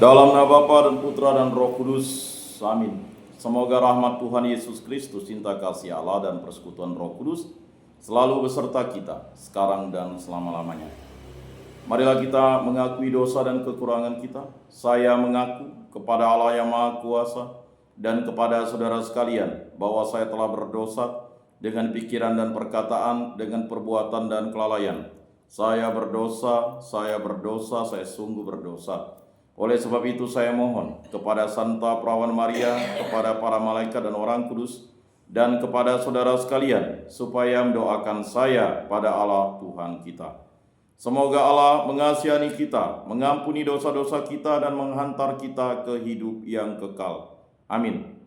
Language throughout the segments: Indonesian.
Dalam nama Bapa dan Putra dan Roh Kudus, amin. Semoga rahmat Tuhan Yesus Kristus, cinta kasih Allah dan persekutuan Roh Kudus selalu beserta kita, sekarang dan selama-lamanya. Marilah kita mengakui dosa dan kekurangan kita. Saya mengaku kepada Allah yang Maha Kuasa dan kepada saudara sekalian bahwa saya telah berdosa dengan pikiran dan perkataan, dengan perbuatan dan kelalaian. Saya berdosa, saya sungguh berdosa. Oleh sebab itu saya mohon kepada Santa Perawan Maria, kepada para malaikat dan orang kudus, dan kepada saudara sekalian, supaya mendoakan saya pada Allah Tuhan kita. Semoga Allah mengasihani kita, mengampuni dosa-dosa kita, dan menghantar kita ke hidup yang kekal. Amin.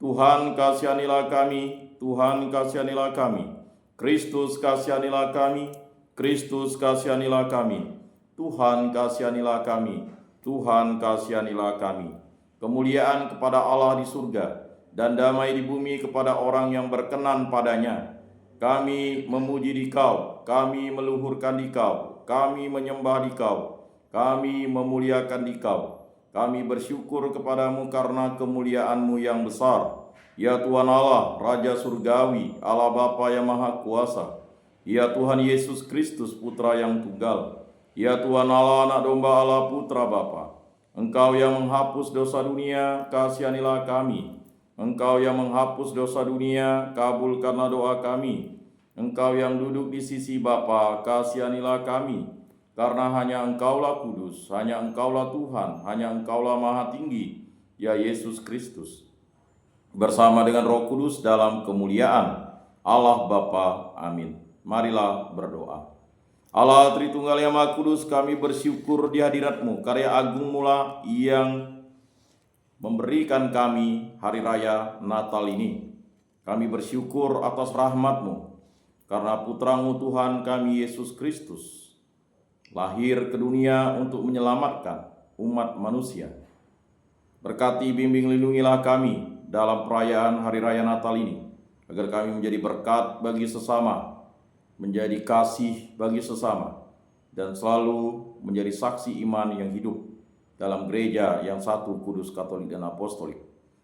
Tuhan kasihanilah kami, Tuhan kasihanilah kami. Kristus kasihanilah kami, Kristus kasihanilah kami. Tuhan kasihanilah kami, Tuhan kasihanilah kami. Kemuliaan kepada Allah di surga dan damai di bumi kepada orang yang berkenan padanya. Kami memuji Dikau, kami meluhurkan Dikau, kami menyembah Dikau, kami memuliakan Dikau. Kami bersyukur kepadamu karena kemuliaan-Mu yang besar. Ya Tuhan Allah, Raja Surgawi, Allah Bapa yang Maha Kuasa. Ya Tuhan Yesus Kristus, Putra yang tunggal. Ya Tuhan Allah, Anak Domba Allah, Putra Bapa. Engkau yang menghapus dosa dunia, kasihanilah kami. Engkau yang menghapus dosa dunia, kabulkanlah doa kami. Engkau yang duduk di sisi Bapa, kasihanilah kami. Karena hanya Engkaulah kudus, hanya Engkaulah Tuhan, hanya Engkaulah Maha Tinggi, ya Yesus Kristus. Bersama dengan Roh Kudus dalam kemuliaan Allah Bapa. Amin. Marilah berdoa. Allah Tritunggal yang Maha Kudus, kami bersyukur di hadirat-Mu, karya agung mula yang memberikan kami hari raya Natal ini. Kami bersyukur atas rahmat-Mu, karena Putra-Mu Tuhan kami Yesus Kristus lahir ke dunia untuk menyelamatkan umat manusia. Berkati, bimbing, lindungilah kami dalam perayaan hari raya Natal ini, agar kami menjadi berkat bagi sesama, menjadi kasih bagi sesama, dan selalu menjadi saksi iman yang hidup dalam gereja yang satu, kudus, katolik, dan apostolik.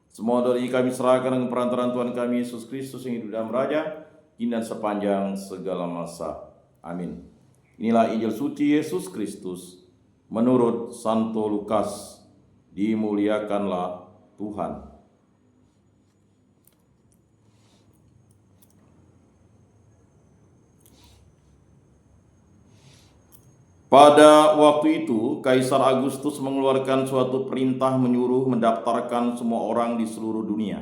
Semua doa ini kami serahkan dengan perantaraan Tuhan kami Yesus Kristus yang hidup dan Raja, kini dan sepanjang segala masa. Amin. Inilah Injil suci Yesus Kristus menurut Santo Lukas. Dimuliakanlah Tuhan. Pada waktu itu, Kaisar Agustus mengeluarkan suatu perintah menyuruh mendaftarkan semua orang di seluruh dunia.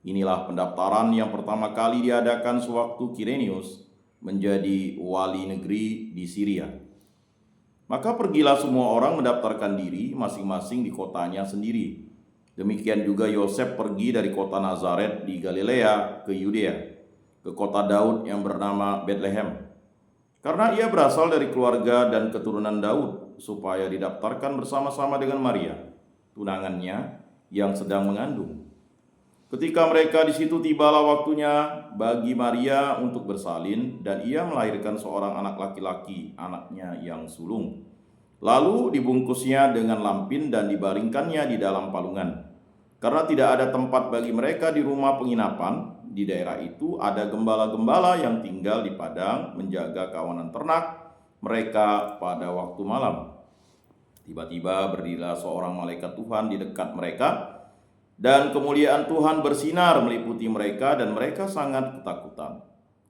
Inilah pendaftaran yang pertama kali diadakan sewaktu Kirenius menjadi wali negeri di Syria. Maka pergilah semua orang mendaftarkan diri masing-masing di kotanya sendiri. Demikian juga Yosef pergi dari kota Nazaret di Galilea ke Yudea, ke kota Daud yang bernama Betlehem, karena ia berasal dari keluarga dan keturunan Daud, supaya didaftarkan bersama-sama dengan Maria, tunangannya yang sedang mengandung. Ketika mereka di situ, tibalah waktunya bagi Maria untuk bersalin, dan ia melahirkan seorang anak laki-laki, anaknya yang sulung. Lalu dibungkusnya dengan lampin dan dibaringkannya di dalam palungan. Karena tidak ada tempat bagi mereka di rumah penginapan, di daerah itu ada gembala-gembala yang tinggal di padang menjaga kawanan ternak mereka pada waktu malam. Tiba-tiba berdirilah seorang malaikat Tuhan di dekat mereka, dan kemuliaan Tuhan bersinar meliputi mereka, dan mereka sangat ketakutan.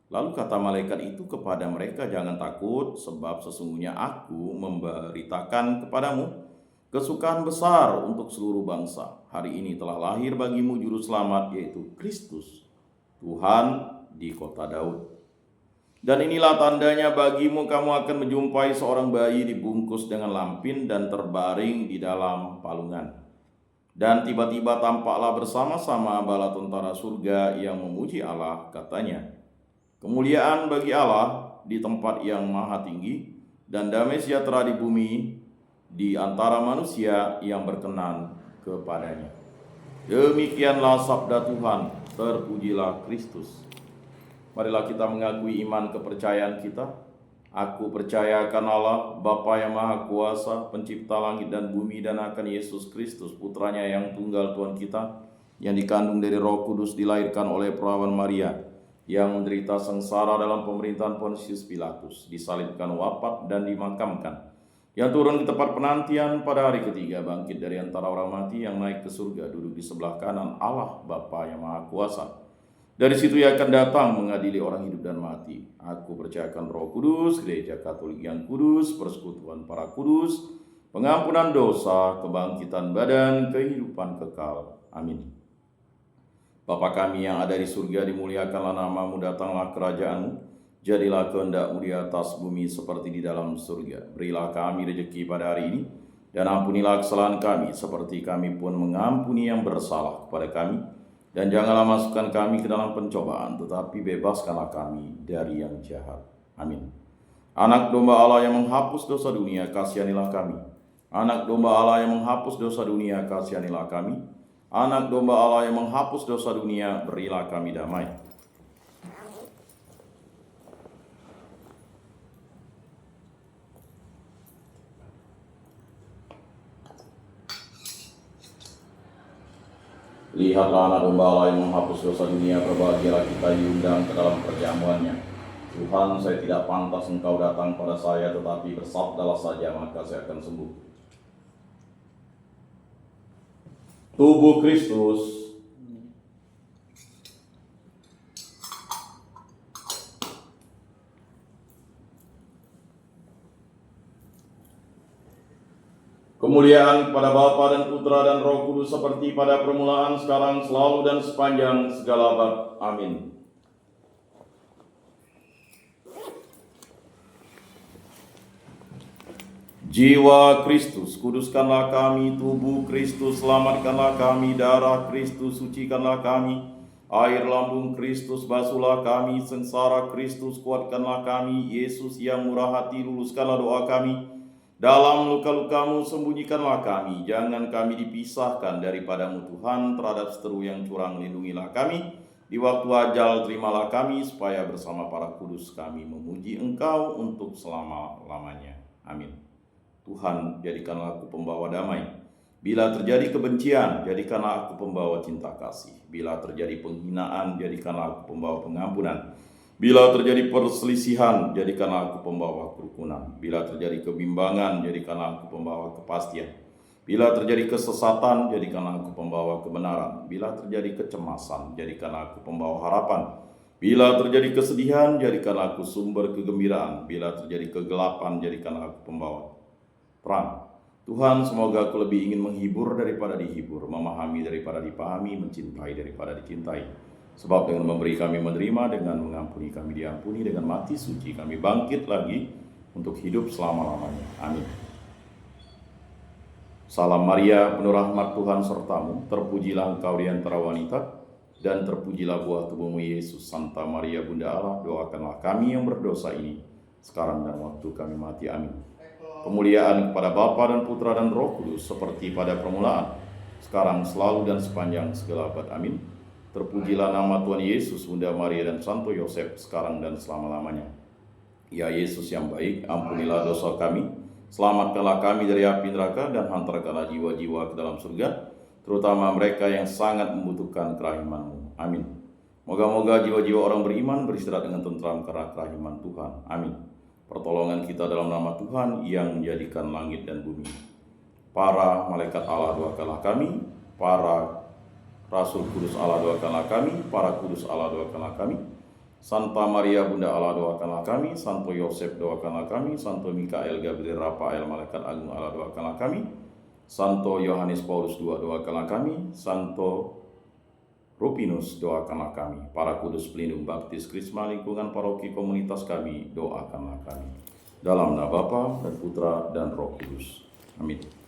Lalu kata malaikat itu kepada mereka, "Jangan takut, sebab sesungguhnya aku memberitakan kepadamu kesukaan besar untuk seluruh bangsa. Hari ini telah lahir bagimu juru selamat, yaitu Kristus, Tuhan di kota Daud. Dan inilah tandanya bagimu, kamu akan menjumpai seorang bayi dibungkus dengan lampin dan terbaring di dalam palungan." Dan tiba-tiba tampaklah bersama-sama bala tentara surga yang memuji Allah, katanya, "Kemuliaan bagi Allah di tempat yang maha tinggi, dan damai sejahtera di bumi di antara manusia yang berkenan kepadanya." Demikianlah sabda Tuhan, terpujilah Kristus. Marilah kita mengakui iman kepercayaan kita. Aku percaya akan Allah, Bapa yang Maha Kuasa, pencipta langit dan bumi, dan akan Yesus Kristus, putranya yang tunggal Tuhan kita, yang dikandung dari Roh Kudus, dilahirkan oleh perawan Maria, yang menderita sengsara dalam pemerintahan Pontius Pilatus, disalibkan, wafat, dan dimakamkan, yang turun ke tempat penantian pada hari ketiga, bangkit dari antara orang mati, yang naik ke surga, duduk di sebelah kanan Allah Bapa yang Maha Kuasa. Dari situ ia akan datang mengadili orang hidup dan mati. Aku percayakan Roh Kudus, Gereja Katolik yang kudus, persekutuan para kudus, pengampunan dosa, kebangkitan badan, kehidupan kekal. Amin. Bapa kami yang ada di surga, dimuliakanlah namamu, datanglah kerajaanmu, jadilah kehendak-mu di atas bumi seperti di dalam surga. Berilah kami rezeki pada hari ini, dan ampunilah kesalahan kami, seperti kami pun mengampuni yang bersalah kepada kami. Dan janganlah masukkan kami ke dalam pencobaan, tetapi bebaskanlah kami dari yang jahat. Amin. Anak domba Allah yang menghapus dosa dunia, kasihanilah kami. Anak domba Allah yang menghapus dosa dunia, kasihanilah kami. Anak domba Allah yang menghapus dosa dunia, berilah kami damai. Lihatlah anak domba Allah yang menghapus dosa dunia, berbahagialah kita diundang ke dalam perjamuannya. Tuhan, saya tidak pantas Engkau datang pada saya, tetapi bersabdalah saja, maka saya akan sembuh. Tubuh Kristus. Kemuliaan kepada Bapa dan Putra dan Roh Kudus, seperti pada permulaan, sekarang, selalu, dan sepanjang segala abad. Amin. Jiwa Kristus, kuduskanlah kami. Tubuh Kristus, selamatkanlah kami. Darah Kristus, sucikanlah kami. Air lambung Kristus, basuhlah kami. Sengsara Kristus, kuatkanlah kami. Yesus yang murah hati, luluskanlah doa kami. Dalam luka-lukamu sembunyikanlah kami, jangan kami dipisahkan daripadamu Tuhan. Terhadap seteru yang curang lindungilah kami. Di waktu ajal terimalah kami, supaya bersama para kudus kami memuji Engkau untuk selama-lamanya. Amin. Tuhan, jadikanlah aku pembawa damai. Bila terjadi kebencian, jadikanlah aku pembawa cinta kasih. Bila terjadi penghinaan, jadikanlah aku pembawa pengampunan. Bila terjadi perselisihan, jadikanlah aku pembawa kerukunan. Bila terjadi kebimbangan, jadikanlah aku pembawa kepastian. Bila terjadi kesesatan, jadikanlah aku pembawa kebenaran. Bila terjadi kecemasan, jadikanlah aku pembawa harapan. Bila terjadi kesedihan, jadikanlah aku sumber kegembiraan. Bila terjadi kegelapan, jadikanlah aku pembawa terang. Tuhan, semoga aku lebih ingin menghibur daripada dihibur, memahami daripada dipahami, mencintai daripada dicintai. Sebab dengan memberi kami menerima, dengan mengampuni kami diampuni, dengan mati suci kami bangkit lagi untuk hidup selama-lamanya. Amin. Salam Maria, penuh rahmat Tuhan sertamu, terpujilah engkau di antara wanita, dan terpujilah buah tubuhmu Yesus. Santa Maria Bunda Allah, doakanlah kami yang berdosa ini, sekarang dan waktu kami mati. Amin. Kemuliaan kepada Bapa dan Putra dan Roh Kudus, seperti pada permulaan, sekarang, selalu, dan sepanjang segala abad. Amin. Terpujilah nama Tuhan Yesus, Bunda Maria, dan Santo Yosef, sekarang dan selama-lamanya. Ya Yesus yang baik, ampunilah dosa kami, selamatkanlah kami dari api neraka, dan hantarkanlah jiwa-jiwa ke dalam surga, terutama mereka yang sangat membutuhkan kerahiman-Mu. Amin. Moga-moga jiwa-jiwa orang beriman beristirahat dengan tentram karena kerahiman Tuhan. Amin. Pertolongan kita dalam nama Tuhan yang menjadikan langit dan bumi. Para malaikat Allah, doakanlah kami. Para Rasul Kudus Allah, doakanlah kami. Para kudus Allah, doakanlah kami. Santa Maria Bunda Allah, doakanlah kami. Santo Yosef, doakanlah kami. Santo Mikael, Gabriel, Rafael, malaikat agung Allah, doakanlah kami. Santo Yohanes Paulus II, doakanlah kami. Santo Rupinus, doakanlah kami. Para kudus pelindung baptis Krisma lingkungan paroki komunitas kami, doakanlah kami. Dalam nama Bapa dan Putra dan Roh Kudus. Amin.